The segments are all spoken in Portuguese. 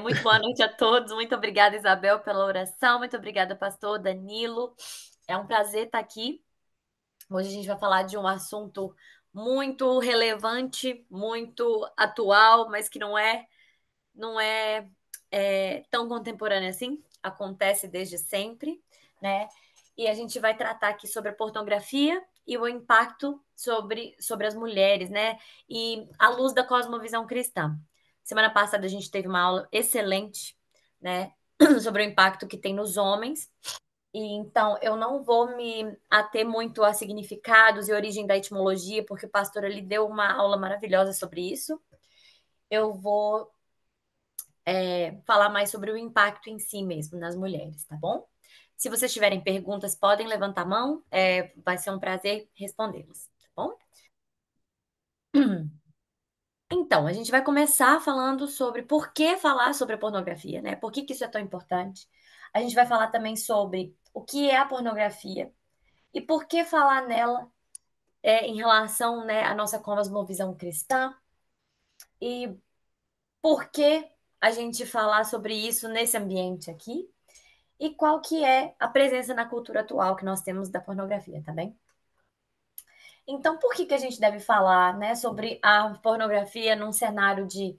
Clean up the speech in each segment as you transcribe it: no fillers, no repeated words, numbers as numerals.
Muito boa noite a todos. Muito obrigada, Isabel, pela oração. Muito obrigada, pastor Danilo. É um prazer estar aqui. Hoje a gente vai falar de um assunto muito relevante, muito atual, mas que não é tão contemporâneo assim. Acontece desde sempre, né? E a gente vai tratar aqui sobre a pornografia e o impacto sobre as mulheres, né? E à luz da cosmovisão cristã. Semana passada a gente teve uma aula excelente, né? Sobre o impacto que tem nos homens. E então eu não vou me ater muito a significados e origem da etimologia, porque o pastor ali deu uma aula maravilhosa sobre isso. Eu vou falar mais sobre o impacto em si mesmo nas mulheres, tá bom? Se vocês tiverem perguntas, podem levantar a mão, vai ser um prazer respondê-las, tá bom? Então, a gente vai começar falando sobre por que falar sobre a pornografia, né? Por que que isso é tão importante? A gente vai falar também sobre o que é a pornografia e por que falar nela em relação, né, à nossa cosmovisão cristã e por que a gente falar sobre isso nesse ambiente aqui. E qual que é a presença na cultura atual que nós temos da pornografia, tá bem? Então, por que que a gente deve falar, né, sobre a pornografia num cenário de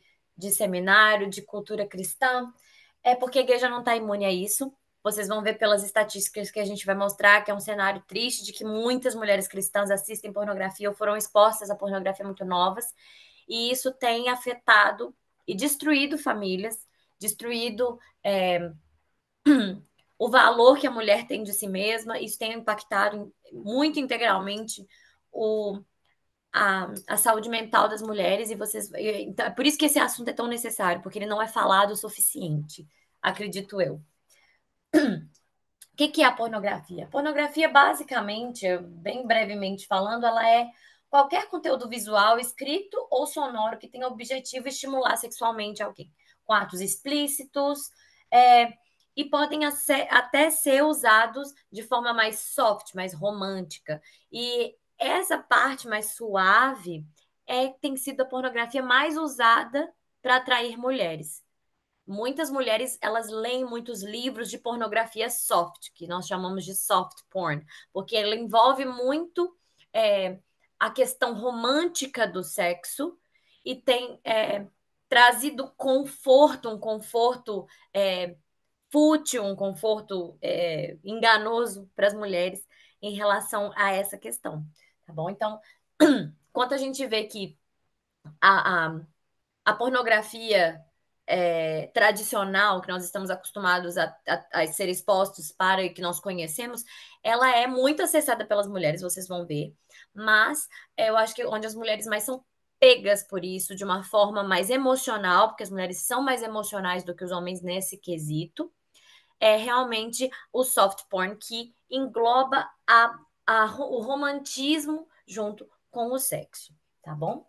seminário, de cultura cristã? É porque a igreja não está imune a isso. Vocês vão ver pelas estatísticas que a gente vai mostrar que é um cenário triste de que muitas mulheres cristãs assistem pornografia ou foram expostas à pornografia muito novas, e isso tem afetado e destruído famílias, destruído o valor que a mulher tem de si mesma, isso tem impactado muito integralmente o, a saúde mental das mulheres, e vocês. Então, é por isso que esse assunto é tão necessário, porque ele não é falado o suficiente, acredito eu. O que que é a pornografia? Pornografia, basicamente, bem brevemente falando, ela é qualquer conteúdo visual, escrito ou sonoro que tenha o objetivo de estimular sexualmente alguém, com atos explícitos, é, e podem até ser usados de forma mais soft, mais romântica. E essa parte mais suave tem sido a pornografia mais usada para atrair mulheres. Muitas mulheres, elas leem muitos livros de pornografia soft, que nós chamamos de soft porn, porque ela envolve muito é, a questão romântica do sexo e tem trazido conforto, um conforto fútil, um conforto enganoso para as mulheres em relação a essa questão, tá bom? Então, quando a gente vê que a, a pornografia tradicional que nós estamos acostumados a ser expostos para e que nós conhecemos, ela é muito acessada pelas mulheres, vocês vão ver. Mas eu acho que onde as mulheres mais são pegas por isso, de uma forma mais emocional, porque as mulheres são mais emocionais do que os homens nesse quesito, é realmente o soft porn, que engloba o romantismo junto com o sexo, tá bom?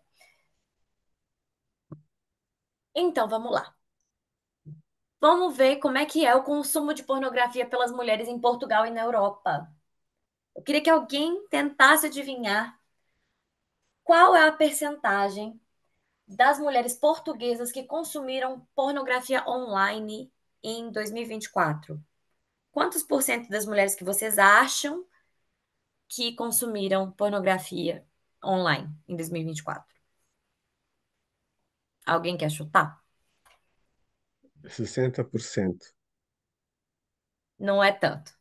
Então, vamos lá. Vamos ver como é que é o consumo de pornografia pelas mulheres em Portugal e na Europa. Eu queria que alguém tentasse adivinhar qual é a percentagem das mulheres portuguesas que consumiram pornografia online em 2024. Quantos por cento das mulheres que vocês acham que consumiram pornografia online em 2024? Alguém quer chutar? 60%. Não é tanto.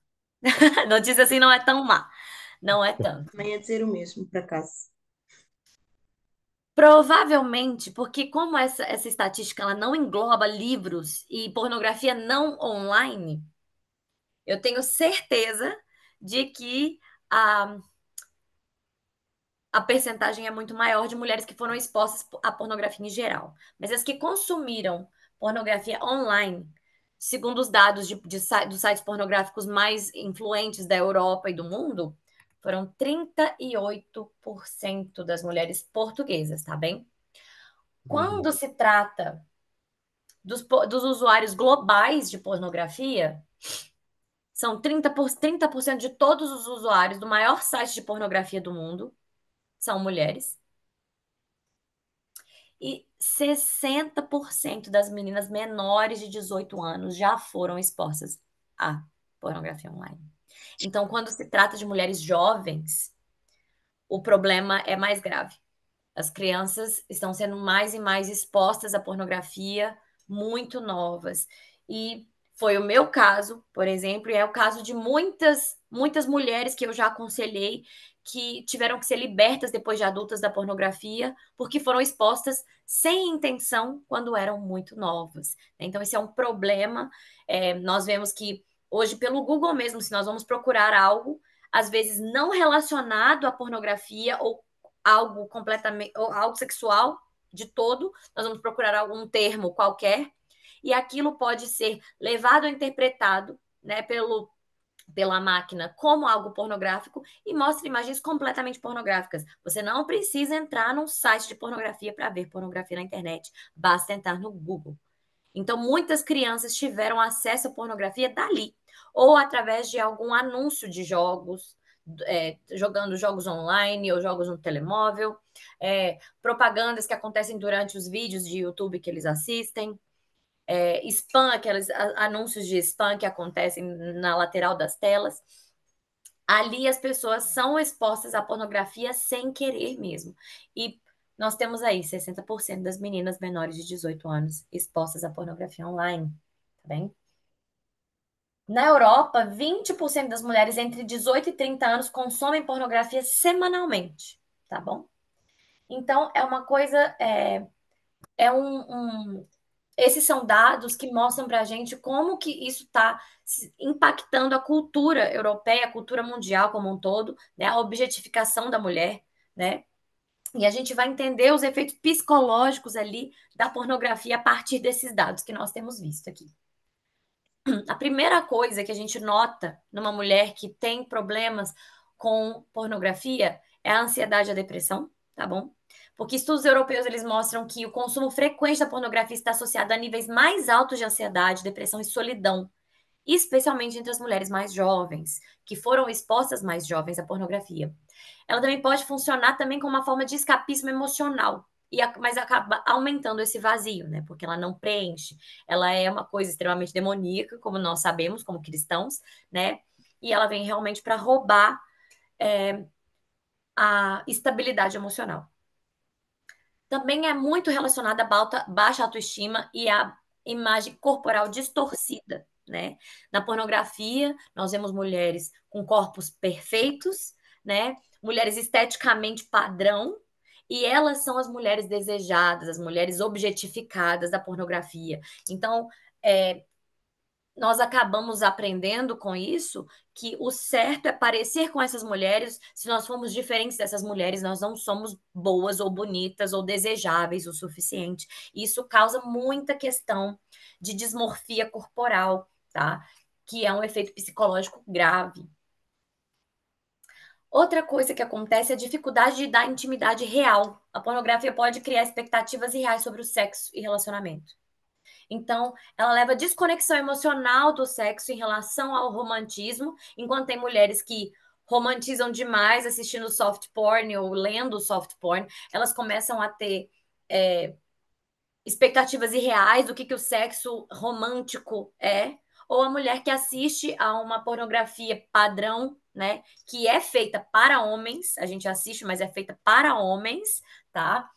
Notícia assim não é tão má. Não é tanto. Também ia dizer o mesmo, por acaso. Provavelmente, porque como essa estatística ela não engloba livros e pornografia não online, eu tenho certeza de que a, a percentagem é muito maior de mulheres que foram expostas à pornografia em geral. Mas as que consumiram pornografia online, segundo os dados dos sites pornográficos mais influentes da Europa e do mundo, foram 38% das mulheres portuguesas, tá bem? Quando Uhum. se trata dos usuários globais de pornografia, são 30% de todos os usuários do maior site de pornografia do mundo são mulheres. E 60% das meninas menores de 18 anos já foram expostas à pornografia online. Então, quando se trata de mulheres jovens, o problema é mais grave. As crianças estão sendo mais e mais expostas à pornografia muito novas. E foi o meu caso, por exemplo, e é o caso de muitas mulheres que eu já aconselhei que tiveram que ser libertas depois de adultas da pornografia, porque foram expostas sem intenção quando eram muito novas. Então, esse é um problema. Nós vemos que hoje, pelo Google mesmo, se nós vamos procurar algo, às vezes não relacionado à pornografia ou algo completamente, ou algo sexual de todo, nós vamos procurar algum termo qualquer, e aquilo pode ser levado ou interpretado, né, pela máquina como algo pornográfico e mostra imagens completamente pornográficas. Você não precisa entrar num site de pornografia para ver pornografia na internet, basta entrar no Google. Então, muitas crianças tiveram acesso à pornografia dali, ou através de algum anúncio de jogos, jogando jogos online ou jogos no telemóvel, propagandas que acontecem durante os vídeos de YouTube que eles assistem, spam, aqueles anúncios de spam que acontecem na lateral das telas. Ali as pessoas são expostas à pornografia sem querer mesmo. E nós temos aí 60% das meninas menores de 18 anos expostas à pornografia online, tá bem? Na Europa, 20% das mulheres entre 18 e 30 anos consomem pornografia semanalmente, tá bom? Então, é uma coisa, é esses são dados que mostram para a gente como que isso está impactando a cultura europeia, a cultura mundial como um todo, né? A objetificação da mulher, né? E a gente vai entender os efeitos psicológicos ali da pornografia a partir desses dados que nós temos visto aqui. A primeira coisa que a gente nota numa mulher que tem problemas com pornografia é a ansiedade e a depressão, tá bom? Porque estudos europeus eles mostram que o consumo frequente da pornografia está associado a níveis mais altos de ansiedade, depressão e solidão, especialmente entre as mulheres mais jovens, que foram expostas mais jovens à pornografia. Ela também pode funcionar também como uma forma de escapismo emocional, mas acaba aumentando esse vazio, né? Porque ela não preenche. Ela é uma coisa extremamente demoníaca, como nós sabemos, como cristãos, né? E ela vem realmente para roubar a estabilidade emocional. Também é muito relacionada à baixa autoestima e à imagem corporal distorcida, né? Na pornografia, nós vemos mulheres com corpos perfeitos, né? Mulheres esteticamente padrão, e elas são as mulheres desejadas, as mulheres objetificadas da pornografia. Então, é, nós acabamos aprendendo com isso que o certo é parecer com essas mulheres. Se nós formos diferentes dessas mulheres, nós não somos boas ou bonitas ou desejáveis o suficiente. Isso causa muita questão de dismorfia corporal, tá? Que é um efeito psicológico grave. Outra coisa que acontece é a dificuldade de dar intimidade real. A pornografia pode criar expectativas irreais sobre o sexo e relacionamento. Então, ela leva desconexão emocional do sexo em relação ao romantismo, enquanto tem mulheres que romantizam demais assistindo soft porn ou lendo soft porn, elas começam a ter é, expectativas irreais do que o sexo romântico é, ou a mulher que assiste a uma pornografia padrão, né, que é feita para homens, a gente assiste, mas é feita para homens, tá?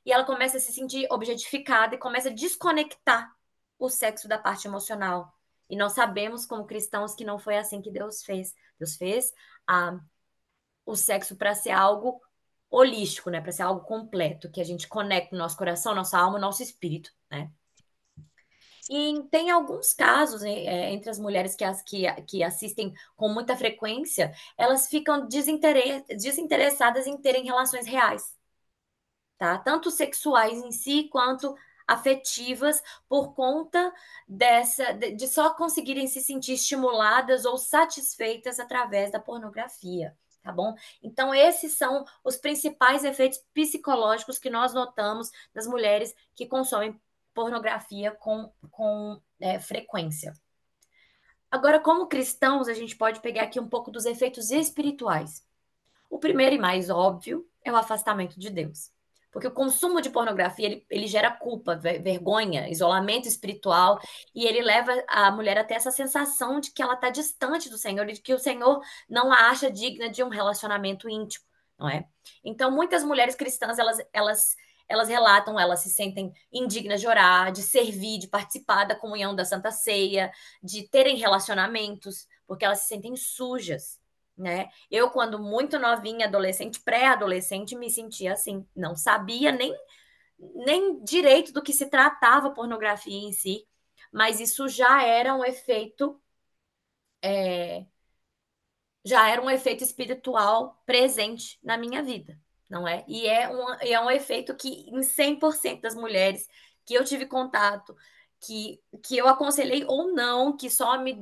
E ela começa a se sentir objetificada e começa a desconectar o sexo da parte emocional. E nós sabemos, como cristãos, que não foi assim que Deus fez. Deus fez o sexo para ser algo holístico, né? Para ser algo completo, que a gente conecta o nosso coração, nossa alma, nosso espírito, né? E tem alguns casos entre as mulheres que assistem com muita frequência, elas ficam desinteressadas em terem relações reais, tá? Tanto sexuais em si quanto afetivas por conta de só conseguirem se sentir estimuladas ou satisfeitas através da pornografia, tá bom? Então esses são os principais efeitos psicológicos que nós notamos nas mulheres que consomem pornografia com frequência. Agora, como cristãos, a gente pode pegar aqui um pouco dos efeitos espirituais. O primeiro e mais óbvio é o afastamento de Deus. Porque o consumo de pornografia, ele gera culpa, vergonha, isolamento espiritual, e ele leva a mulher a ter essa sensação de que ela está distante do Senhor e de que o Senhor não a acha digna de um relacionamento íntimo, não é? Então, muitas mulheres cristãs, elas relatam, elas se sentem indignas de orar, de servir, de participar da comunhão da Santa Ceia, de terem relacionamentos, porque elas se sentem sujas, né? Eu, quando muito novinha, adolescente, pré-adolescente, me sentia assim, não sabia nem direito do que se tratava a pornografia em si, mas isso é, já era um efeito espiritual presente na minha vida, não é? E é um efeito que em 100% das mulheres que eu tive contato, que eu aconselhei ou não, que só me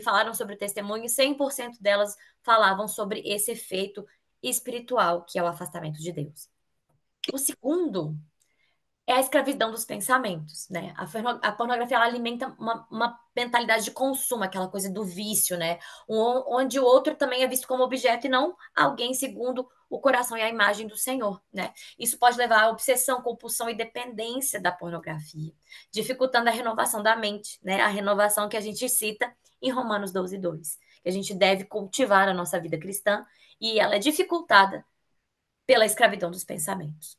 falaram sobre o testemunho, 100% delas falavam sobre esse efeito espiritual, que é o afastamento de Deus. O segundo é a escravidão dos pensamentos, né? A pornografia ela alimenta uma mentalidade de consumo, aquela coisa do vício, né? Onde o outro também é visto como objeto e não alguém segundo o coração e a imagem do Senhor, né? Isso pode levar à obsessão, compulsão e dependência da pornografia, dificultando a renovação da mente, né? A renovação que a gente cita em Romanos 12:2, que a gente deve cultivar a nossa vida cristã e ela é dificultada pela escravidão dos pensamentos.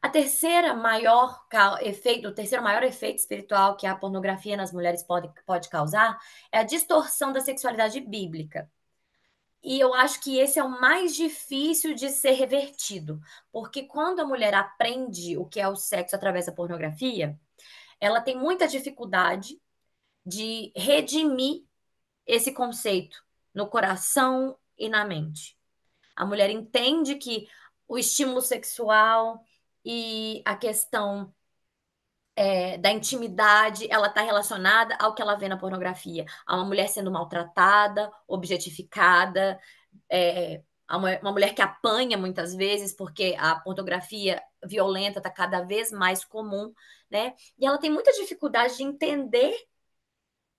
A terceira maior efeito, o terceiro maior efeito espiritual que a pornografia nas mulheres pode causar é a distorção da sexualidade bíblica. E eu acho que esse é o mais difícil de ser revertido, porque quando a mulher aprende o que é o sexo através da pornografia, ela tem muita dificuldade de redimir esse conceito no coração e na mente. A mulher entende que o estímulo sexual e a questão da intimidade, ela está relacionada ao que ela vê na pornografia. A uma mulher sendo maltratada, objetificada, uma mulher que apanha muitas vezes, porque a pornografia violenta está cada vez mais comum, né? E ela tem muita dificuldade de entender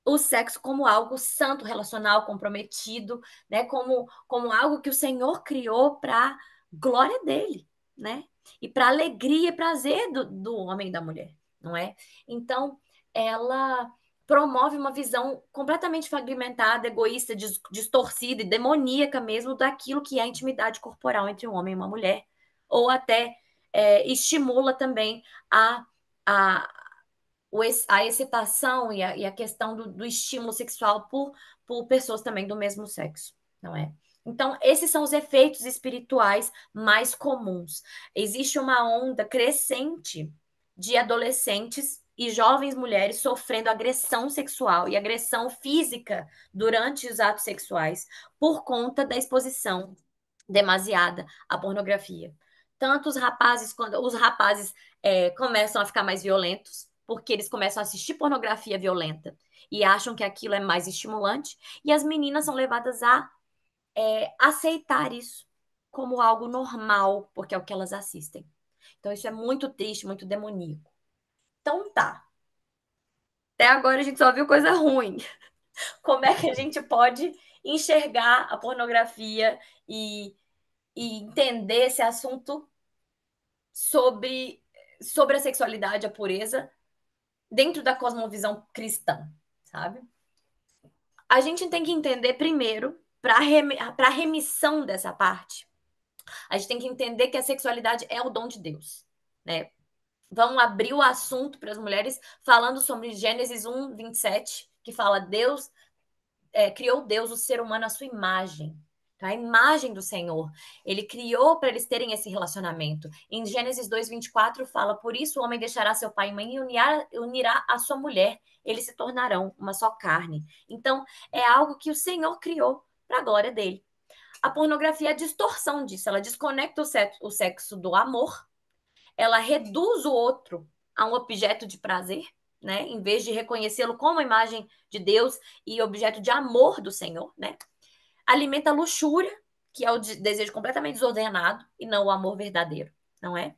o sexo como algo santo, relacional, comprometido, né? Como algo que o Senhor criou para glória dele, né? E para alegria e prazer do homem e da mulher, não é? Então, ela promove uma visão completamente fragmentada, egoísta, distorcida e demoníaca mesmo daquilo que é a intimidade corporal entre um homem e uma mulher, ou até estimula também a, a, a excitação e a questão do estímulo sexual por pessoas também do mesmo sexo, não é? Então, esses são os efeitos espirituais mais comuns. Existe uma onda crescente de adolescentes e jovens mulheres sofrendo agressão sexual e agressão física durante os atos sexuais por conta da exposição demasiada à pornografia. Tanto os rapazes, quando os rapazes começam a ficar mais violentos, porque eles começam a assistir pornografia violenta e acham que aquilo é mais estimulante, e as meninas são levadas a aceitar isso como algo normal, porque é o que elas assistem. Então, isso é muito triste, muito demoníaco. Então, tá. Até agora a gente só viu coisa ruim. Como é que a gente pode enxergar a pornografia e entender esse assunto sobre, sobre a sexualidade, a pureza, dentro da cosmovisão cristã, sabe? A gente tem que entender primeiro, para a remissão dessa parte, a gente tem que entender que a sexualidade é o dom de Deus, né? Vamos abrir o assunto para as mulheres falando sobre Gênesis 1:27, que fala criou Deus o ser humano à sua imagem. Tá? A imagem do Senhor. Ele criou para eles terem esse relacionamento. Em Gênesis 2:24 fala: Por isso o homem deixará seu pai e mãe e unirá a sua mulher. Eles se tornarão uma só carne. Então, é algo que o Senhor criou para a glória dele. A pornografia é a distorção disso. Ela desconecta o sexo do amor, ela reduz o outro a um objeto de prazer, né? Em vez de reconhecê-lo como a imagem de Deus e objeto de amor do Senhor, né? Alimenta a luxúria, que é o desejo completamente desordenado e não o amor verdadeiro, não é?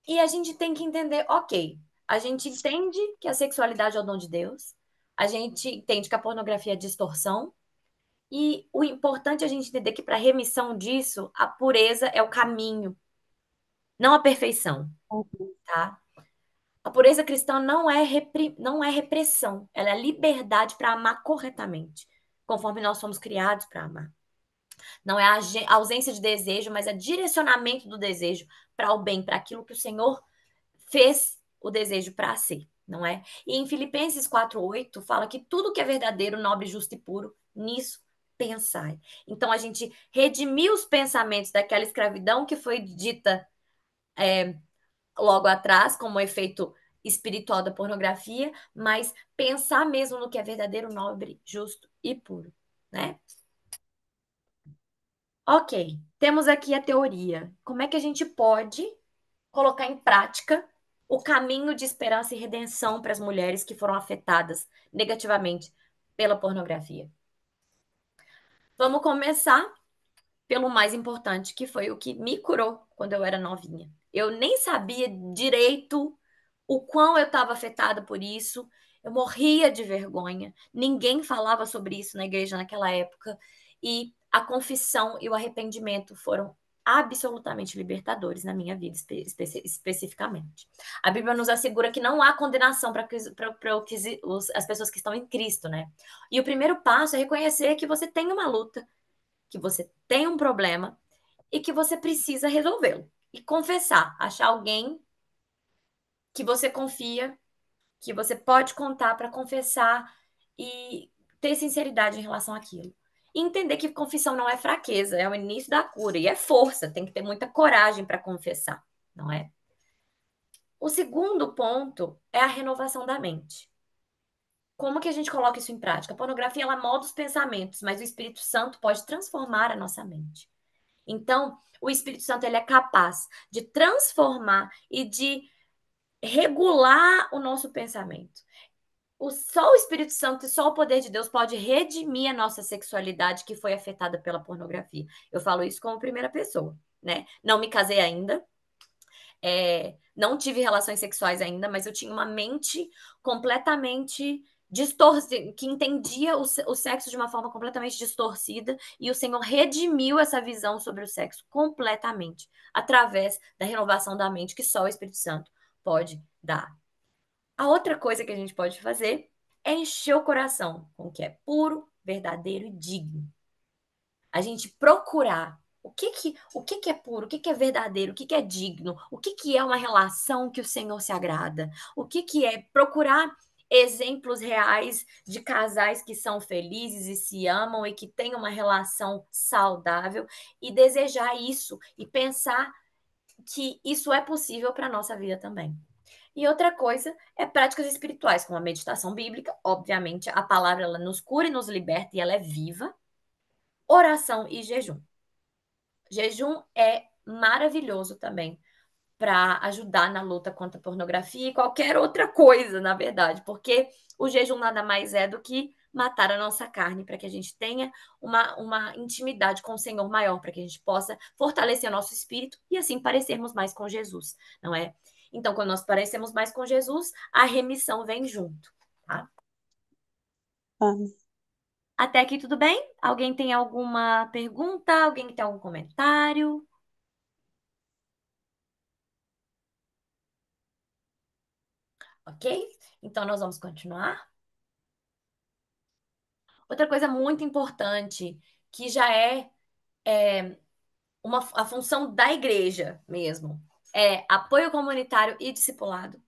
E a gente tem que entender, ok, a gente entende que a sexualidade é o dom de Deus, a gente entende que a pornografia é distorção, e o importante é a gente entender que para remissão disso, a pureza é o caminho, não a perfeição, Uhum. tá? A pureza cristã não é repressão, ela é liberdade para amar corretamente, conforme nós somos criados para amar. Não é a ausência de desejo, mas é direcionamento do desejo para o bem, para aquilo que o Senhor fez o desejo para ser, não é? E em Filipenses 4:8 fala que tudo que é verdadeiro, nobre, justo e puro, nisso pensai. Então a gente redimiu os pensamentos daquela escravidão que foi dita logo atrás, como efeito espiritual da pornografia, mas pensar mesmo no que é verdadeiro, nobre, justo e puro, né? Ok, temos aqui a teoria. Como é que a gente pode colocar em prática o caminho de esperança e redenção para as mulheres que foram afetadas negativamente pela pornografia? Vamos começar pelo mais importante, que foi o que me curou quando eu era novinha. Eu nem sabia direito o quão eu estava afetada por isso. Eu morria de vergonha. Ninguém falava sobre isso na igreja naquela época. E a confissão e o arrependimento foram absolutamente libertadores na minha vida, especificamente. A Bíblia nos assegura que não há condenação para as pessoas que estão em Cristo, né? E o primeiro passo é reconhecer que você tem uma luta, que você tem um problema e que você precisa resolvê-lo. E confessar, achar alguém que você confia, que você pode contar para confessar e ter sinceridade em relação àquilo. E entender que confissão não é fraqueza, é o início da cura e é força, tem que ter muita coragem para confessar, não é? O segundo ponto é a renovação da mente. Como que a gente coloca isso em prática? A pornografia ela molda os pensamentos, mas o Espírito Santo pode transformar a nossa mente. Então, o Espírito Santo ele é capaz de transformar e de regular o nosso pensamento. Só o Espírito Santo e só o poder de Deus pode redimir a nossa sexualidade que foi afetada pela pornografia. Eu falo isso como primeira pessoa, né? Não me casei ainda, não tive relações sexuais ainda, mas eu tinha uma mente completamente distorcida, que entendia o sexo de uma forma completamente distorcida, e o Senhor redimiu essa visão sobre o sexo completamente, através da renovação da mente que só o Espírito Santo pode dar. A outra coisa que a gente pode fazer é encher o coração com o que é puro, verdadeiro e digno. A gente procurar o que que é puro, o que que é verdadeiro, o que que é digno, o que que é uma relação que o Senhor se agrada, o que que é procurar exemplos reais de casais que são felizes e se amam e que têm uma relação saudável e desejar isso e pensar que isso é possível para a nossa vida também. E outra coisa é práticas espirituais, como a meditação bíblica. Obviamente, a palavra ela nos cura e nos liberta e ela é viva. Oração e jejum. Jejum é maravilhoso também para ajudar na luta contra a pornografia e qualquer outra coisa, na verdade, porque o jejum nada mais é do que matar a nossa carne para que a gente tenha uma intimidade com o Senhor maior, para que a gente possa fortalecer o nosso espírito e assim parecermos mais com Jesus, não é? Então, quando nós parecemos mais com Jesus, a remissão vem junto, tá? Ah, Até aqui tudo bem? Alguém tem alguma pergunta? Alguém tem algum comentário? Ok? Então, nós vamos continuar. Outra coisa muito importante, que já é a função da igreja mesmo, é apoio comunitário e discipulado.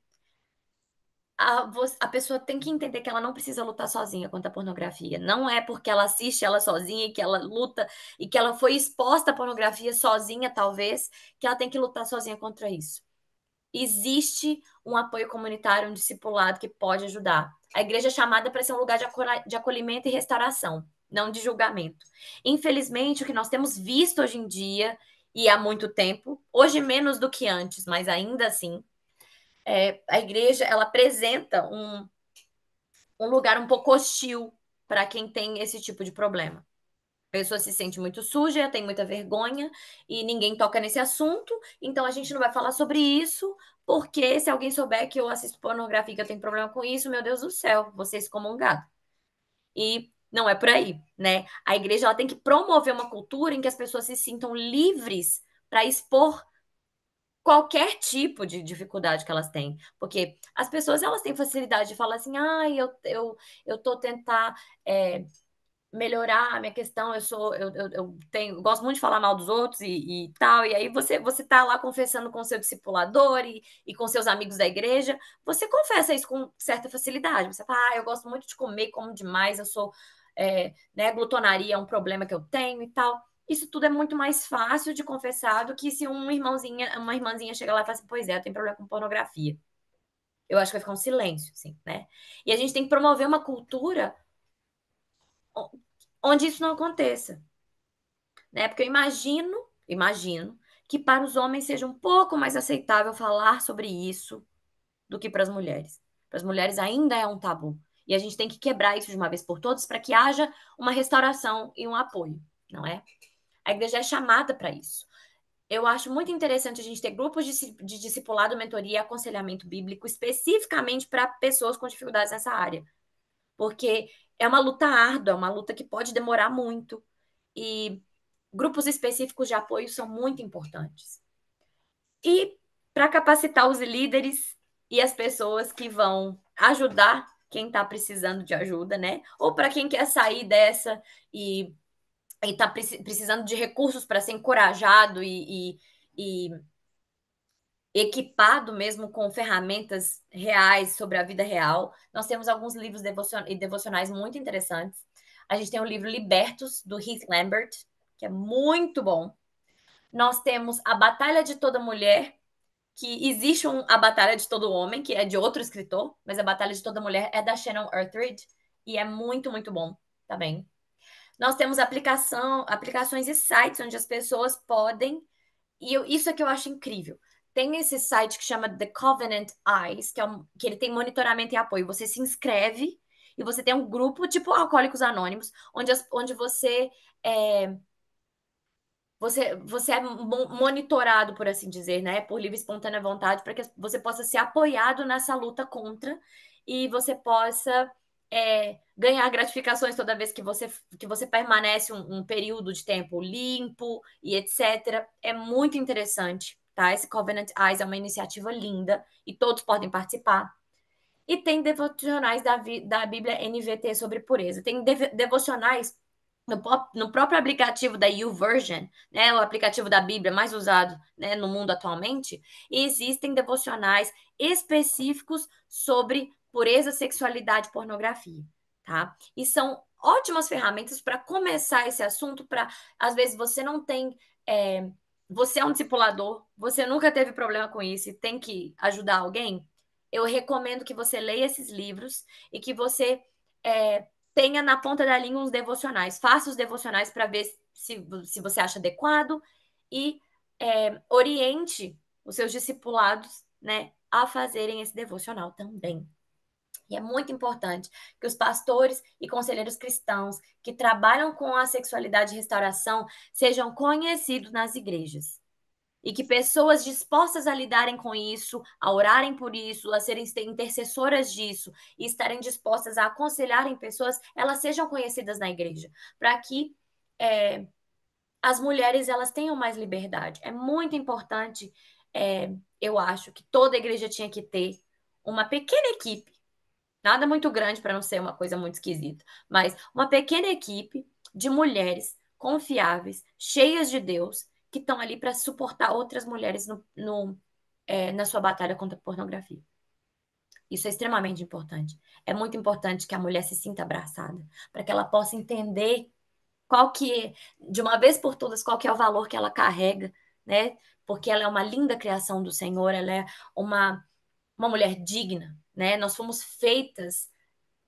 A pessoa tem que entender que ela não precisa lutar sozinha contra a pornografia. Não é porque ela assiste ela sozinha e que ela luta e que ela foi exposta à pornografia sozinha, talvez, que ela tem que lutar sozinha contra isso. Existe um apoio comunitário, um discipulado que pode ajudar. A igreja é chamada para ser um lugar de acolhimento e restauração, não de julgamento. Infelizmente, o que nós temos visto hoje em dia, e há muito tempo, hoje menos do que antes, mas ainda assim, a igreja ela apresenta um lugar um pouco hostil para quem tem esse tipo de problema. A pessoa se sente muito suja, tem muita vergonha e ninguém toca nesse assunto, então a gente não vai falar sobre isso, porque se alguém souber que eu assisto pornografia e que eu tenho problema com isso, meu Deus do céu, vou ser excomungado. E não é por aí, né? A igreja ela tem que promover uma cultura em que as pessoas se sintam livres para expor qualquer tipo de dificuldade que elas têm. Porque as pessoas, elas têm facilidade de falar assim, ah, eu tô tentar melhorar a minha questão, eu tenho, eu gosto muito de falar mal dos outros e tal, e aí você tá lá confessando com o seu discipulador e com seus amigos da igreja, você confessa isso com certa facilidade, você fala, ah, eu gosto muito de comer, como demais, eu sou, né, glutonaria é um problema que eu tenho e tal. Isso tudo é muito mais fácil de confessar do que se uma irmãzinha chega lá e fala assim, pois é, eu tenho problema com pornografia. Eu acho que vai ficar um silêncio, assim, né? E a gente tem que promover uma cultura onde isso não aconteça, né? Porque eu imagino que para os homens seja um pouco mais aceitável falar sobre isso do que para as mulheres. Para as mulheres ainda é um tabu. E a gente tem que quebrar isso de uma vez por todas para que haja uma restauração e um apoio, não é? A igreja é chamada para isso. Eu acho muito interessante a gente ter grupos de discipulado, mentoria e aconselhamento bíblico especificamente para pessoas com dificuldades nessa área. Porque é uma luta árdua, é uma luta que pode demorar muito. E grupos específicos de apoio são muito importantes. E para capacitar os líderes e as pessoas que vão ajudar quem está precisando de ajuda, né? Ou para quem quer sair dessa e está precisando de recursos para ser encorajado e equipado mesmo com ferramentas reais sobre a vida real. Nós temos alguns livros devocionais muito interessantes. A gente tem o livro Libertos, do Heath Lambert, que é muito bom. Nós temos A Batalha de Toda Mulher, que existe a Batalha de Todo Homem, que é de outro escritor, mas A Batalha de Toda Mulher é da Shannon Earthridge, e é muito, muito bom também. Nós temos aplicações e sites onde as pessoas podem isso é que eu acho incrível. Tem esse site que chama The Covenant Eyes, que ele tem monitoramento e apoio. Você se inscreve e você tem um grupo, tipo Alcoólicos Anônimos, onde é, você é monitorado, por assim dizer, né? Por livre e espontânea vontade, para que você possa ser apoiado nessa luta contra e você possa ganhar gratificações toda vez que você permanece um período de tempo limpo e etc. É muito interessante, tá? Esse Covenant Eyes é uma iniciativa linda e todos podem participar. E tem devocionais da Bíblia NVT sobre pureza. Tem devocionais no próprio aplicativo da YouVersion, né, o aplicativo da Bíblia mais usado, né, no mundo atualmente, e existem devocionais específicos sobre pureza, sexualidade e pornografia, tá? E são ótimas ferramentas para começar esse assunto, para às vezes você não tem você é um discipulador, você nunca teve problema com isso e tem que ajudar alguém, eu recomendo que você leia esses livros e que você tenha na ponta da língua uns devocionais. Faça os devocionais para ver se você acha adequado e oriente os seus discipulados, né, a fazerem esse devocional também. E é muito importante que os pastores e conselheiros cristãos que trabalham com a sexualidade e restauração sejam conhecidos nas igrejas e que pessoas dispostas a lidarem com isso, a orarem por isso, a serem intercessoras disso e estarem dispostas a aconselharem pessoas, elas sejam conhecidas na igreja, para que as mulheres elas tenham mais liberdade. É muito importante, eu acho, que toda igreja tinha que ter uma pequena equipe, nada muito grande para não ser uma coisa muito esquisita, mas uma pequena equipe de mulheres confiáveis, cheias de Deus, que estão ali para suportar outras mulheres na sua batalha contra a pornografia. Isso é extremamente importante. É muito importante que a mulher se sinta abraçada, para que ela possa entender qual que é, de uma vez por todas, qual que é o valor que ela carrega, né? Porque ela é uma linda criação do Senhor, ela é uma mulher digna, né? Nós fomos feitas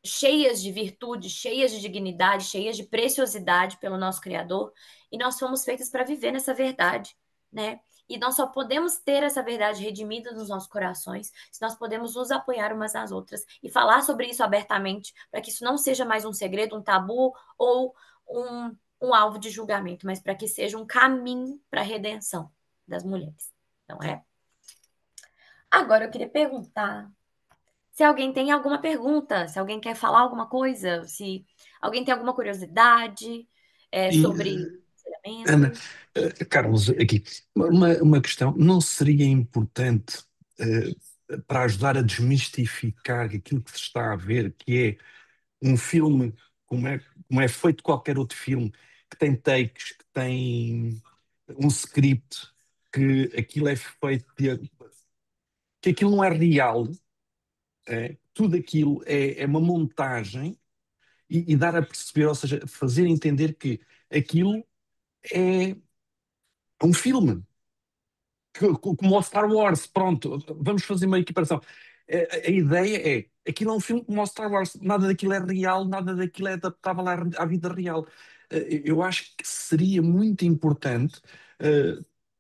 cheias de virtude, cheias de dignidade, cheias de preciosidade pelo nosso Criador, e nós fomos feitas para viver nessa verdade, né? E nós só podemos ter essa verdade redimida nos nossos corações se nós podemos nos apoiar umas nas outras e falar sobre isso abertamente, para que isso não seja mais um segredo, um tabu ou um alvo de julgamento, mas para que seja um caminho para a redenção das mulheres, não é? Agora eu queria perguntar se alguém tem alguma pergunta, se alguém quer falar alguma coisa, se alguém tem alguma curiosidade E, sobre. Ana, pensamento. Carlos, aqui, uma questão, não seria importante para ajudar a desmistificar aquilo que se está a ver, que é um filme, como é feito qualquer outro filme, que tem takes, que tem um script, que aquilo é feito, que aquilo não é real, tudo aquilo é uma montagem e dar a perceber, ou seja, fazer entender que aquilo é um filme como o Star Wars, pronto, vamos fazer uma equiparação. A ideia é, aquilo é um filme como o Star Wars, nada daquilo é real, nada daquilo é adaptável à vida real. Eu acho que seria muito importante eh,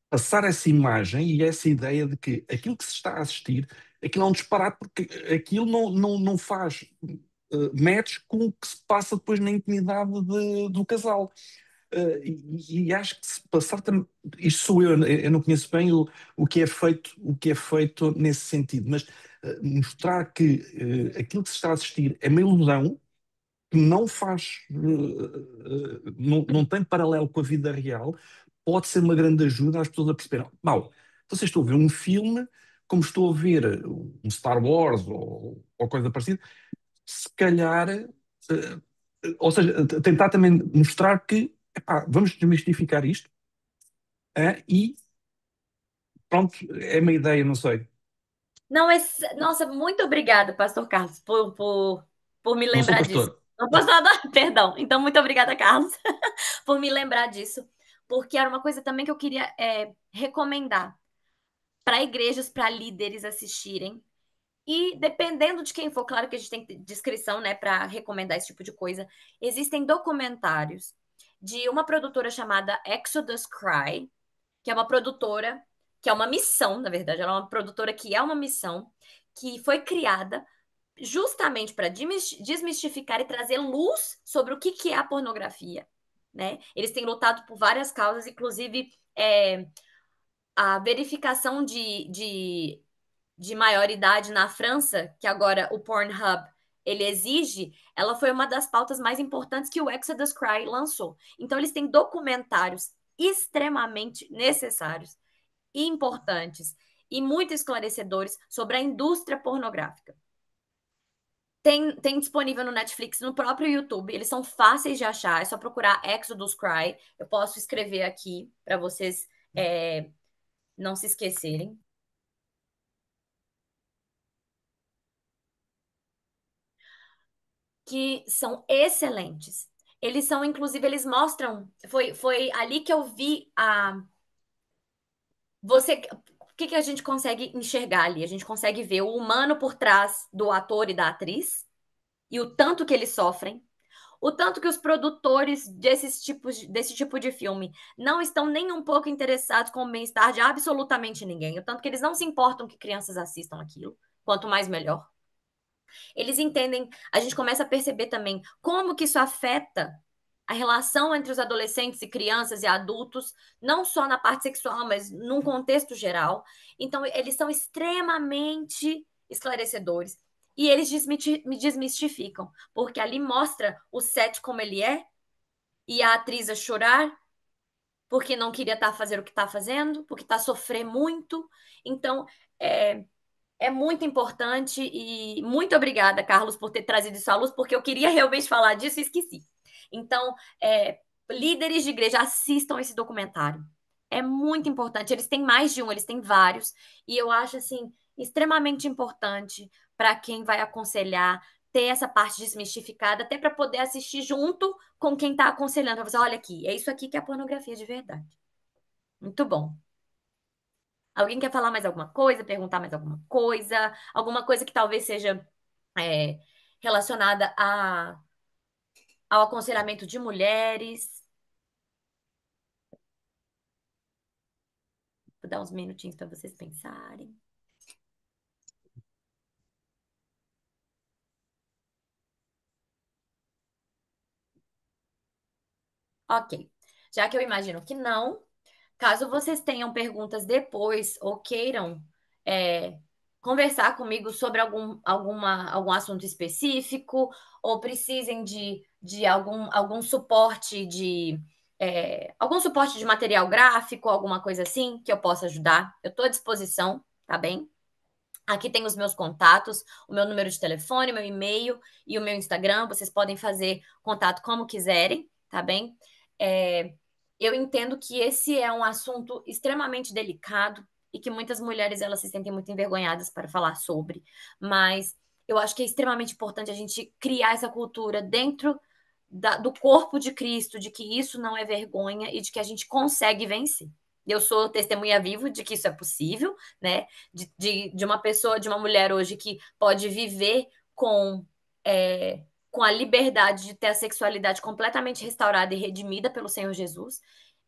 passar essa imagem e essa ideia de que aquilo que se está a assistir, aquilo é um disparate, porque aquilo não faz match com o que se passa depois na intimidade do casal. E acho que se passar também, isto sou eu não conheço bem o que é feito nesse sentido, mas mostrar que aquilo que se está a assistir é uma ilusão que não faz, não tem paralelo com a vida real, pode ser uma grande ajuda às pessoas a perceberem, mal, vocês estão a ver um filme como estou a ver um Star Wars ou coisa parecida, se calhar, ou seja, tentar também mostrar que epá, vamos desmistificar isto, e pronto, é uma ideia, não sei. Não, nossa, muito obrigada, Pastor Carlos, por me Não sou lembrar disso. pastor. Não posso nada, perdão. Então, muito obrigada, Carlos, por me lembrar disso, porque era uma coisa também que eu queria recomendar para igrejas, para líderes assistirem. E dependendo de quem for, claro que a gente tem descrição, né, para recomendar esse tipo de coisa. Existem documentários de uma produtora chamada Exodus Cry, que é uma produtora, que é uma missão, na verdade, ela é uma produtora que é uma missão, que foi criada justamente para desmistificar e trazer luz sobre o que é a pornografia, né? Eles têm lutado por várias causas, inclusive a verificação de maioridade na França, que agora o Pornhub ele exige, ela foi uma das pautas mais importantes que o Exodus Cry lançou. Então, eles têm documentários extremamente necessários e importantes e muito esclarecedores sobre a indústria pornográfica. Tem disponível no Netflix, no próprio YouTube. Eles são fáceis de achar. É só procurar Exodus Cry. Eu posso escrever aqui para vocês não se esquecerem. Que são excelentes. Eles são, inclusive, eles mostram. Foi ali que eu vi a. Você. O que a gente consegue enxergar ali? A gente consegue ver o humano por trás do ator e da atriz e o tanto que eles sofrem. O tanto que os produtores desse tipo de filme não estão nem um pouco interessados com o bem-estar de absolutamente ninguém. O tanto que eles não se importam que crianças assistam aquilo. Quanto mais, melhor. Eles entendem, a gente começa a perceber também como que isso afeta a relação entre os adolescentes e crianças e adultos, não só na parte sexual, mas num contexto geral. Então, eles são extremamente esclarecedores. E eles me desmistificam, porque ali mostra o set como ele é, e a atriz a chorar, porque não queria estar fazendo o que está fazendo, porque está a sofrer muito. Então, é, é muito importante e muito obrigada, Carlos, por ter trazido isso à luz, porque eu queria realmente falar disso e esqueci. Então, líderes de igreja, assistam esse documentário. É muito importante. Eles têm mais de um, eles têm vários. E eu acho, assim, extremamente importante para quem vai aconselhar ter essa parte desmistificada, até para poder assistir junto com quem está aconselhando. Para você, olha aqui, é isso aqui que é a pornografia de verdade. Muito bom. Alguém quer falar mais alguma coisa, perguntar mais alguma coisa que talvez seja é, relacionada ao aconselhamento de mulheres? Vou dar uns minutinhos para vocês pensarem. Ok. Já que eu imagino que não, caso vocês tenham perguntas depois ou queiram é, conversar comigo sobre algum assunto específico ou precisem de algum suporte algum suporte de material gráfico, alguma coisa assim que eu possa ajudar, eu estou à disposição, tá bem? Aqui tem os meus contatos, o meu número de telefone, meu e-mail e o meu Instagram. Vocês podem fazer contato como quiserem, tá bem? É, eu entendo que esse é um assunto extremamente delicado e que muitas mulheres elas se sentem muito envergonhadas para falar sobre, mas eu acho que é extremamente importante a gente criar essa cultura dentro do corpo de Cristo, de que isso não é vergonha e de que a gente consegue vencer. Eu sou testemunha viva de que isso é possível, né? De uma pessoa, de uma mulher hoje que pode viver com a liberdade de ter a sexualidade completamente restaurada e redimida pelo Senhor Jesus.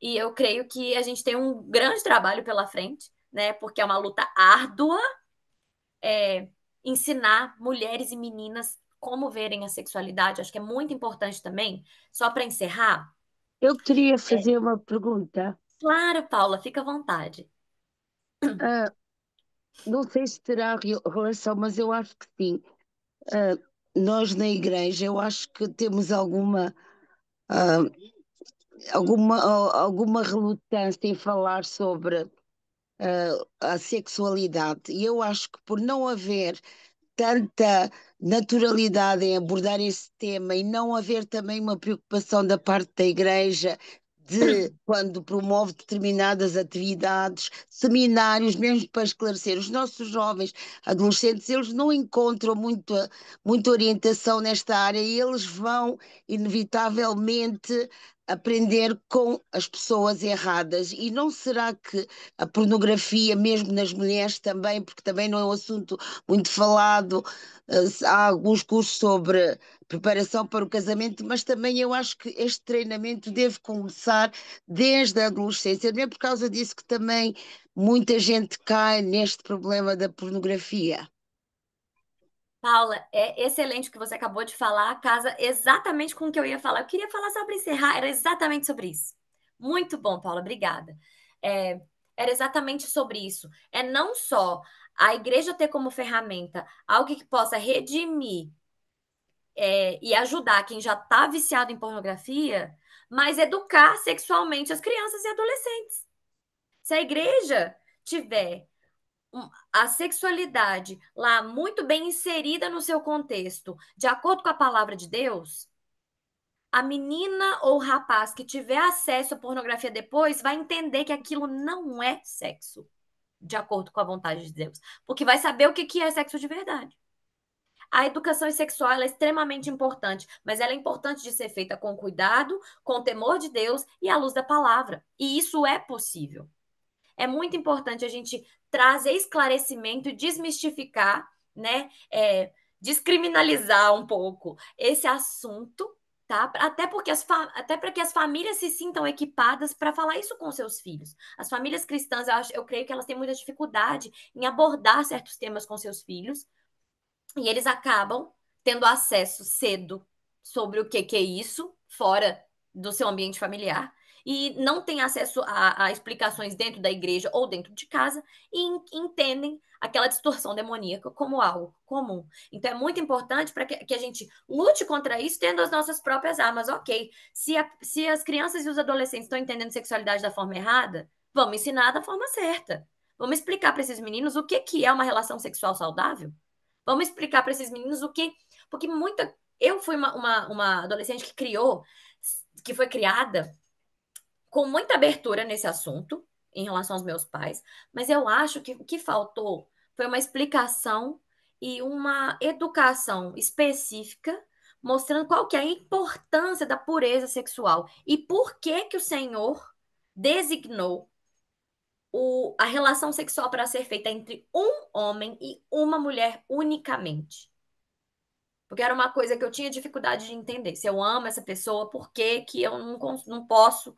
E eu creio que a gente tem um grande trabalho pela frente, né? Porque é uma luta árdua, é, ensinar mulheres e meninas como verem a sexualidade. Acho que é muito importante também, só para encerrar. Eu queria fazer uma pergunta. Claro, Paula, fica à vontade. Ah, não sei se terá relação, mas eu acho que sim. Ah, nós na igreja, eu acho que temos ah, alguma relutância em falar sobre a sexualidade. E eu acho que por não haver tanta naturalidade em abordar esse tema e não haver também uma preocupação da parte da Igreja de, quando promove determinadas atividades, seminários, mesmo para esclarecer. Os nossos jovens adolescentes, eles não encontram muita orientação nesta área e eles vão, inevitavelmente, aprender com as pessoas erradas. E não será que a pornografia, mesmo nas mulheres também, porque também não é um assunto muito falado, há alguns cursos sobre preparação para o casamento, mas também eu acho que este treinamento deve começar desde a adolescência, mesmo por causa disso que também muita gente cai neste problema da pornografia. Paula, é excelente o que você acabou de falar, casa exatamente com o que eu ia falar. Eu queria falar só para encerrar, era exatamente sobre isso. Muito bom, Paula, obrigada. É, era exatamente sobre isso. É não só a igreja ter como ferramenta algo que possa redimir, e ajudar quem já está viciado em pornografia, mas educar sexualmente as crianças e adolescentes. Se a igreja tiver a sexualidade lá muito bem inserida no seu contexto, de acordo com a palavra de Deus, a menina ou o rapaz que tiver acesso à pornografia depois vai entender que aquilo não é sexo, de acordo com a vontade de Deus, porque vai saber o que é sexo de verdade. A educação sexual ela é extremamente importante, mas ela é importante de ser feita com cuidado, com temor de Deus e à luz da palavra. E isso é possível. É muito importante a gente trazer esclarecimento e desmistificar, né? Descriminalizar um pouco esse assunto, tá? Até para que as famílias se sintam equipadas para falar isso com seus filhos. As famílias cristãs, eu creio que elas têm muita dificuldade em abordar certos temas com seus filhos, e eles acabam tendo acesso cedo sobre o que é isso, fora do seu ambiente familiar, e não têm acesso a explicações dentro da igreja ou dentro de casa, e entendem aquela distorção demoníaca como algo comum. Então é muito importante para que a gente lute contra isso tendo as nossas próprias armas. Ok, se as crianças e os adolescentes estão entendendo sexualidade da forma errada, vamos ensinar da forma certa. Vamos explicar para esses meninos o que é uma relação sexual saudável. Vamos explicar para esses meninos o que. Porque muita. Eu fui uma adolescente que foi criada com muita abertura nesse assunto, em relação aos meus pais, mas eu acho que o que faltou foi uma explicação e uma educação específica, mostrando qual que é a importância da pureza sexual e por que que o Senhor designou a relação sexual para ser feita entre um homem e uma mulher unicamente. Porque era uma coisa que eu tinha dificuldade de entender. Se eu amo essa pessoa, por que que eu não posso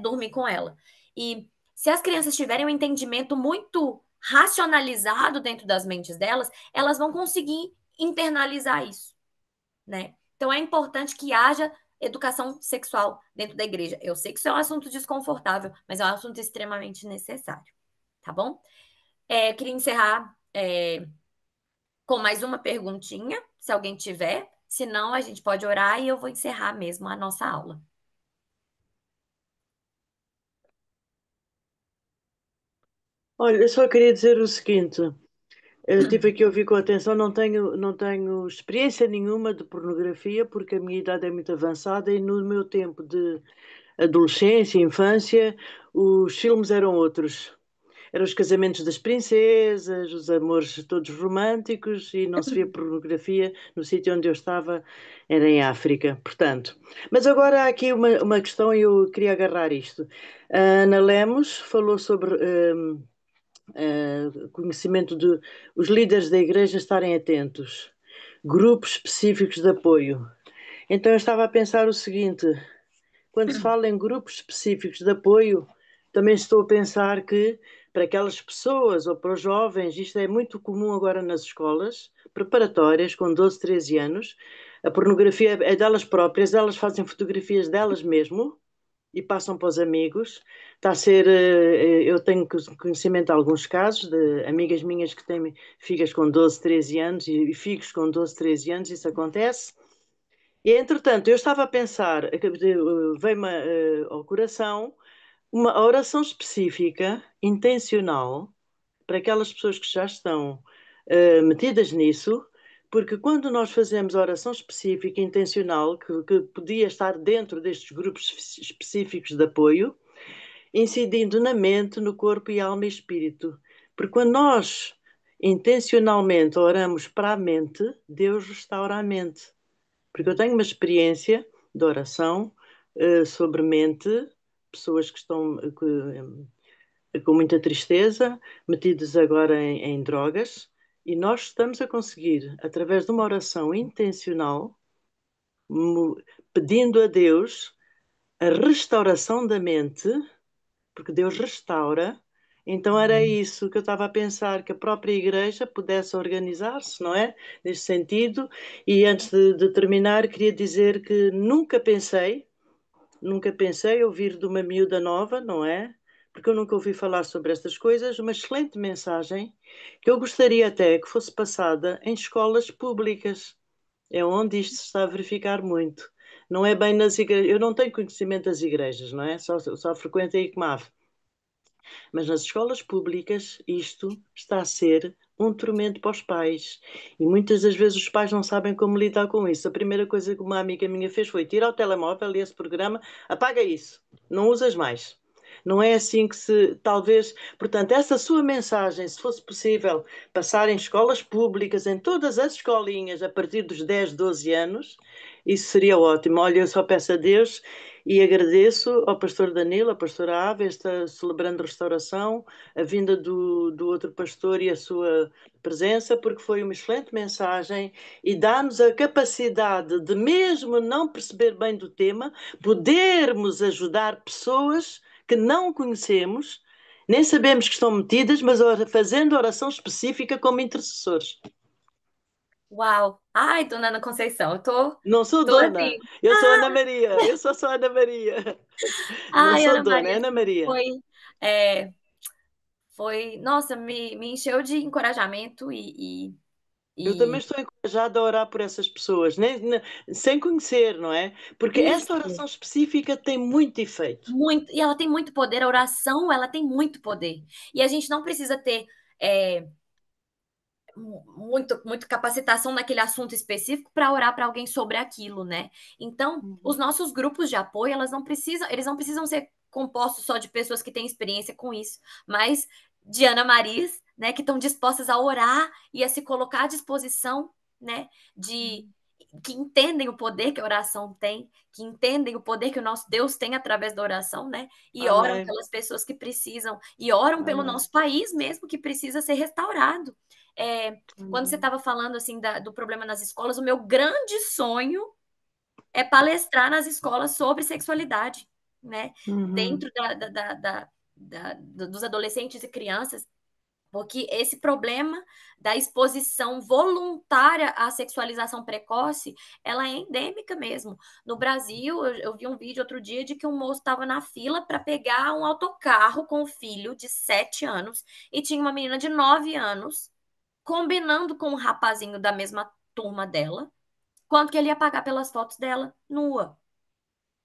dormir com ela? E se as crianças tiverem um entendimento muito racionalizado dentro das mentes delas, elas vão conseguir internalizar isso, né? Então é importante que haja educação sexual dentro da igreja. Eu sei que isso é um assunto desconfortável, mas é um assunto extremamente necessário, tá bom? Eu queria encerrar com mais uma perguntinha, se alguém tiver. Se não, a gente pode orar e eu vou encerrar mesmo a nossa aula. Olha, eu só queria dizer o seguinte: eu estive aqui a ouvir com atenção, não tenho experiência nenhuma de pornografia, porque a minha idade é muito avançada e no meu tempo de adolescência, infância, os filmes eram outros. Eram os casamentos das princesas, os amores todos românticos e não se via pornografia no sítio onde eu estava, era em África, portanto. Mas agora há aqui uma questão e eu queria agarrar isto. A Ana Lemos falou sobre conhecimento de os líderes da igreja estarem atentos, grupos específicos de apoio. Então eu estava a pensar o seguinte: quando se fala em grupos específicos de apoio, também estou a pensar que para aquelas pessoas ou para os jovens, isto é muito comum agora nas escolas preparatórias, com 12, 13 anos, a pornografia é delas próprias, elas fazem fotografias delas mesmo e passam para os amigos. Está a ser, eu tenho conhecimento de alguns casos de amigas minhas que têm filhas com 12, 13 anos e filhos com 12, 13 anos, isso acontece. E, entretanto, eu estava a pensar, veio-me ao coração uma oração específica, intencional, para aquelas pessoas que já estão metidas nisso, porque quando nós fazemos a oração específica, intencional, que podia estar dentro destes grupos específicos de apoio, incidindo na mente, no corpo e alma e espírito. Porque quando nós intencionalmente oramos para a mente, Deus restaura a mente. Porque eu tenho uma experiência de oração sobre mente, pessoas que estão com muita tristeza, metidas agora em drogas, e nós estamos a conseguir, através de uma oração intencional, pedindo a Deus a restauração da mente, porque Deus restaura. Então era isso que eu estava a pensar, que a própria igreja pudesse organizar-se, não é? Neste sentido. E antes de terminar, queria dizer que nunca pensei ouvir de uma miúda nova, não é? Porque eu nunca ouvi falar sobre estas coisas, uma excelente mensagem que eu gostaria até que fosse passada em escolas públicas. É onde isto se está a verificar muito. Não é bem nas igrejas. Eu não tenho conhecimento das igrejas, não é? Só frequento a ICMAV. Mas nas escolas públicas isto está a ser um tormento para os pais. E muitas das vezes os pais não sabem como lidar com isso. A primeira coisa que uma amiga minha fez foi tirar o telemóvel e esse programa, apaga isso, não usas mais. Não é assim que se, talvez, portanto, essa sua mensagem, se fosse possível passar em escolas públicas, em todas as escolinhas, a partir dos 10, 12 anos, isso seria ótimo. Olha, eu só peço a Deus e agradeço ao pastor Danilo, à pastora Ava, esta celebrando restauração, a vinda do outro pastor e a sua presença, porque foi uma excelente mensagem e dá-nos a capacidade de, mesmo não perceber bem do tema, podermos ajudar pessoas que não conhecemos, nem sabemos que estão metidas, mas fazendo oração específica como intercessores. Uau! Ai, dona Ana Conceição, eu tô, Não sou tô dona, assim. eu sou Ana Maria, eu só sou Ana Maria. Não Ai, sou Ana dona, é Maria, Ana Maria. foi, é, nossa, me encheu de encorajamento Eu também e estou encorajada a orar por essas pessoas, sem conhecer, não é? Porque essa isso. oração específica tem muito efeito. Muito, e ela tem muito poder, a oração, ela tem muito poder. E a gente não precisa ter é, muito capacitação naquele assunto específico para orar para alguém sobre aquilo, né? Então, os nossos grupos de apoio, eles não precisam ser compostos só de pessoas que têm experiência com isso, mas de Ana Marias, né, que estão dispostas a orar e a se colocar à disposição, né, de que entendem o poder que a oração tem, que entendem o poder que o nosso Deus tem através da oração, né? E oram Amém. pelas pessoas que precisam, e oram pelo Amém. nosso país mesmo, que precisa ser restaurado. Quando você Amém. estava falando assim do problema nas escolas, o meu grande sonho é palestrar nas escolas sobre sexualidade, né? Uhum. Dentro dos adolescentes e crianças, porque esse problema da exposição voluntária à sexualização precoce, ela é endêmica mesmo. No Brasil, eu vi um vídeo outro dia de que um moço estava na fila para pegar um autocarro com o filho de 7 anos e tinha uma menina de 9 anos combinando com um rapazinho da mesma turma dela, quanto que ele ia pagar pelas fotos dela nua.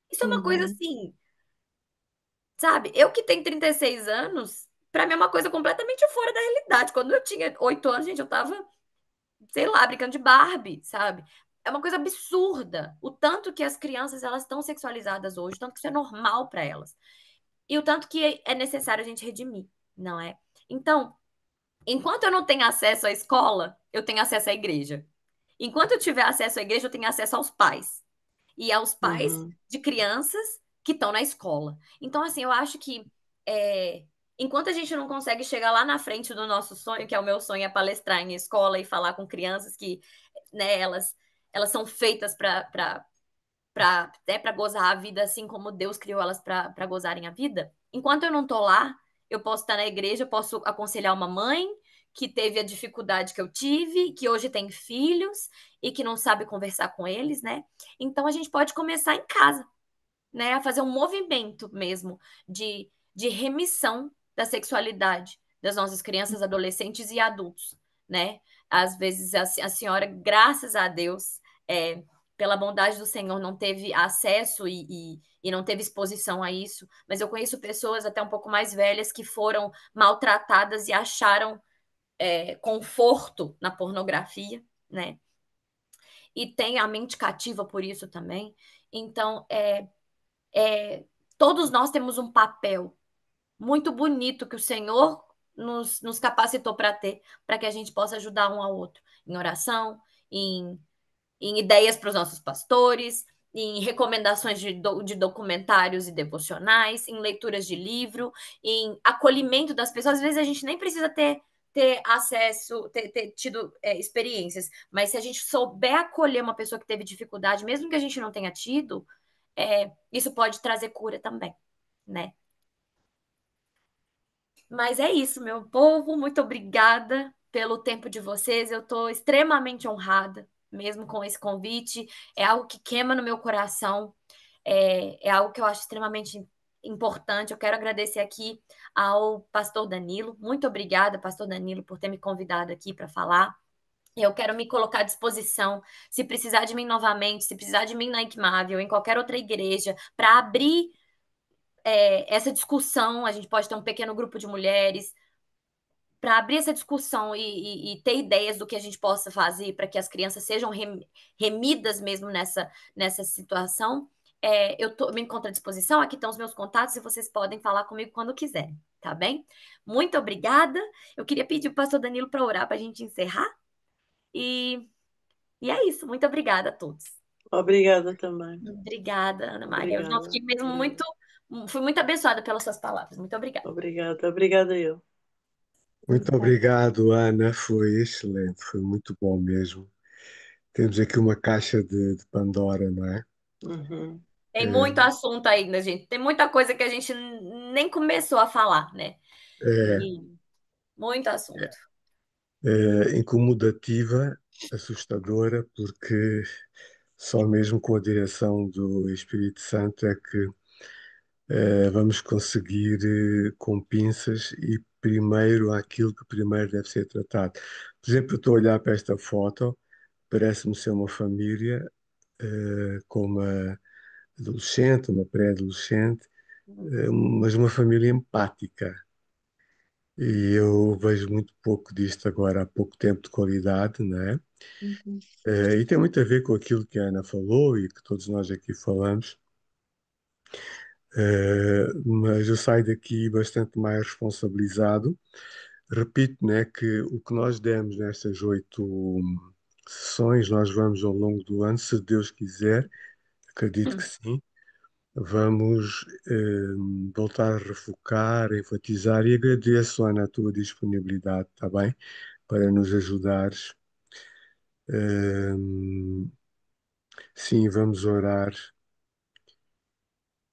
Isso é uma coisa Uhum. assim, sabe? Eu que tenho 36 anos, Pra mim é uma coisa completamente fora da realidade. Quando eu tinha 8 anos, gente, eu tava, sei lá, brincando de Barbie, sabe? É uma coisa absurda. O tanto que as crianças elas estão sexualizadas hoje, o tanto que isso é normal pra elas. E o tanto que é necessário a gente redimir, não é? Então, enquanto eu não tenho acesso à escola, eu tenho acesso à igreja. Enquanto eu tiver acesso à igreja, eu tenho acesso aos pais. E aos pais Uhum. de crianças que estão na escola. Então, assim, eu acho que é, enquanto a gente não consegue chegar lá na frente do nosso sonho, que é o meu sonho, é palestrar em escola e falar com crianças que, né, elas são feitas para gozar a vida assim como Deus criou elas para gozarem a vida. Enquanto eu não tô lá, eu posso estar na igreja, eu posso aconselhar uma mãe que teve a dificuldade que eu tive, que hoje tem filhos e que não sabe conversar com eles, né? Então a gente pode começar em casa, né, a fazer um movimento mesmo de remissão da sexualidade das nossas crianças, adolescentes e adultos, né? Às vezes a senhora, graças a Deus, pela bondade do Senhor, não teve acesso e não teve exposição a isso, mas eu conheço pessoas até um pouco mais velhas que foram maltratadas e acharam conforto na pornografia, né? E tem a mente cativa por isso também. Então, é, todos nós temos um papel muito bonito que o Senhor nos capacitou para ter, para que a gente possa ajudar um ao outro em oração, em, em ideias para os nossos pastores, em recomendações de documentários e devocionais, em leituras de livro, em acolhimento das pessoas. Às vezes a gente nem precisa ter acesso, ter tido experiências, mas se a gente souber acolher uma pessoa que teve dificuldade, mesmo que a gente não tenha tido, isso pode trazer cura também, né? Mas é isso, meu povo. Muito obrigada pelo tempo de vocês. Eu estou extremamente honrada, mesmo com esse convite. É algo que queima no meu coração. É algo que eu acho extremamente importante. Eu quero agradecer aqui ao pastor Danilo. Muito obrigada, pastor Danilo, por ter me convidado aqui para falar. Eu quero me colocar à disposição, se precisar de mim novamente, se precisar de mim na Inquimável, em qualquer outra igreja, para abrir essa discussão. A gente pode ter um pequeno grupo de mulheres para abrir essa discussão e ter ideias do que a gente possa fazer para que as crianças sejam remidas mesmo nessa situação. Me encontro à disposição, aqui estão os meus contatos e vocês podem falar comigo quando quiserem, tá bem? Muito obrigada. Eu queria pedir para o pastor Danilo para orar para a gente encerrar. E, e é isso. Muito obrigada a todos. Obrigada também. Obrigada, Ana Maria. Eu não Obrigada. fiquei mesmo fui muito abençoada pelas suas palavras. Muito obrigada. Obrigada. Obrigada eu. Muito obrigado, Ana. Foi excelente, foi muito bom mesmo. Temos aqui uma caixa de Pandora, não é? Uhum. Tem muito É, assunto ainda, gente. Tem muita coisa que a gente nem começou a falar, né? é, E muito assunto. incomodativa, assustadora, porque só mesmo com a direção do Espírito Santo é que vamos conseguir com pinças e primeiro aquilo que primeiro deve ser tratado. Por exemplo, eu estou a olhar para esta foto, parece-me ser uma família com uma adolescente, uma pré-adolescente, mas uma família empática. E eu vejo muito pouco disto agora, há pouco tempo de qualidade, não é? Uhum. E tem muito a ver com aquilo que a Ana falou e que todos nós aqui falamos. Mas eu saio daqui bastante mais responsabilizado. Repito, né, que o que nós demos nestas 8 sessões, nós vamos ao longo do ano, se Deus quiser, acredito que sim, vamos voltar a refocar, a enfatizar e agradeço, Ana, a tua disponibilidade, está bem? Para nos ajudares. Sim, vamos orar.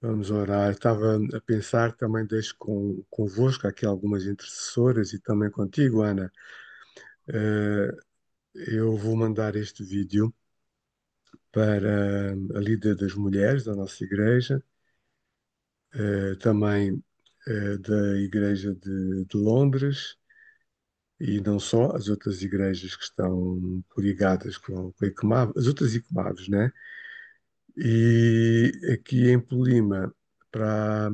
Vamos orar. Estava a pensar também, deixo convosco aqui algumas intercessoras e também contigo, Ana. Eh, eu vou mandar este vídeo para a líder das mulheres da nossa igreja, também da Igreja de Londres e não só, as outras igrejas que estão coligadas com a ICMAV, as outras ICMAVs, né? E aqui em Polima, para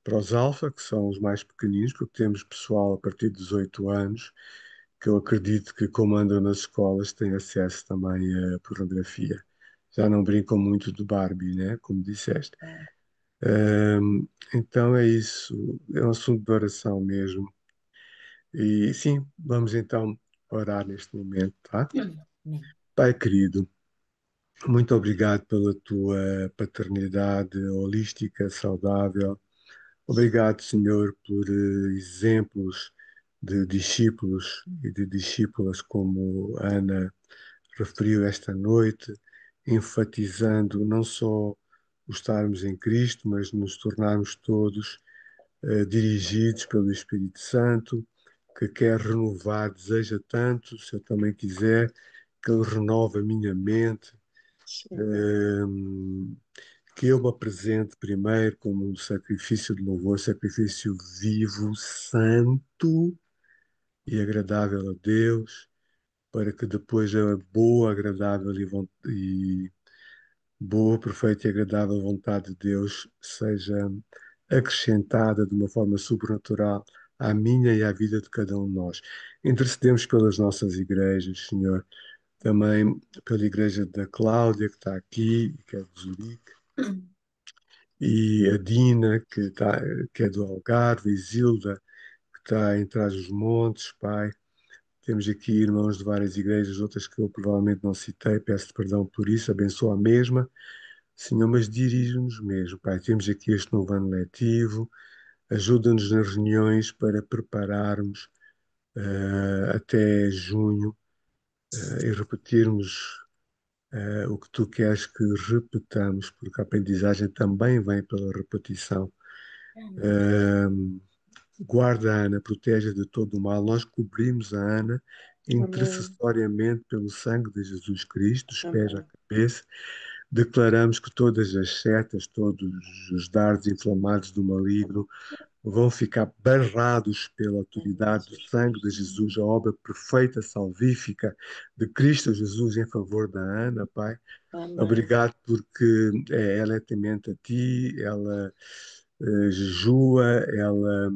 para os alfa, que são os mais pequeninos, porque temos pessoal a partir dos 8 anos, que eu acredito que, como andam nas escolas, têm acesso também à pornografia. Já não brincam muito de Barbie, né? Como disseste. Então é isso, é um assunto de oração mesmo. E sim, vamos então orar neste momento, tá? Amém. Pai querido, muito obrigado pela tua paternidade holística, saudável. Obrigado, Senhor, por exemplos de discípulos e de discípulas como Ana referiu esta noite, enfatizando não só o estarmos em Cristo, mas nos tornarmos todos dirigidos pelo Espírito Santo, que quer renovar, deseja tanto, se eu também quiser, que Ele renove a minha mente, ehm, que eu me apresente primeiro como um sacrifício de louvor, sacrifício vivo, santo e agradável a Deus, para que depois a boa, agradável e boa, perfeita e agradável vontade de Deus seja acrescentada de uma forma sobrenatural à minha e à vida de cada um de nós. Intercedemos pelas nossas igrejas, Senhor, também pela igreja da Cláudia, que está aqui, que é de Zurique, e a Dina, que é do Algarve, e Zilda, que está em Trás-os-Montes, Pai. Temos aqui irmãos de várias igrejas, outras que eu provavelmente não citei, peço perdão por isso, abençoa a mesma. Senhor, mas dirige-nos mesmo, Pai. Temos aqui este novo ano letivo, ajuda-nos nas reuniões para prepararmos até junho e repetirmos o que tu queres que repetamos, porque a aprendizagem também vem pela repetição. Amém. Uh, Guarda a Ana, protege de todo o mal. Nós cobrimos a Ana Amém. intercessoriamente pelo sangue de Jesus Cristo, dos pés à Amém. cabeça. Declaramos que todas as setas, todos os dardos inflamados do maligno vão ficar barrados pela autoridade do sangue de Jesus, a obra perfeita, salvífica de Cristo Jesus em favor da Ana, Pai. Amém. Obrigado porque ela é temente a Ti, ela jejua, ela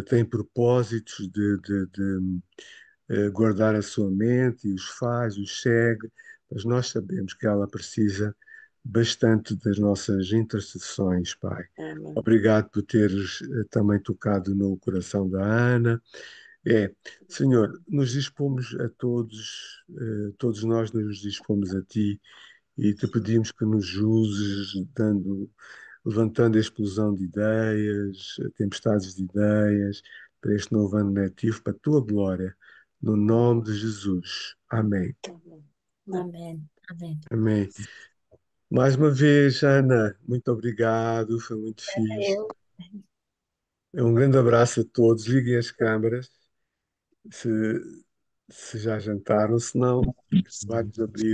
tem propósitos de guardar a sua mente e os faz, os segue, mas nós sabemos que ela precisa bastante das nossas intercessões, Pai. Amém. Obrigado por teres também tocado no coração da Ana. Senhor, nos dispomos a todos, todos nós nos dispomos a Ti e te pedimos que nos uses, levantando a explosão de ideias, tempestades de ideias, para este novo ano letivo, para a tua glória, no nome de Jesus. Amém. Amém. Amém. Amém. Amém. Mais uma vez, Ana, muito obrigado, foi muito fixe. Eu Um grande abraço a todos. Liguem as câmaras se já jantaram, se não, vai-nos abrir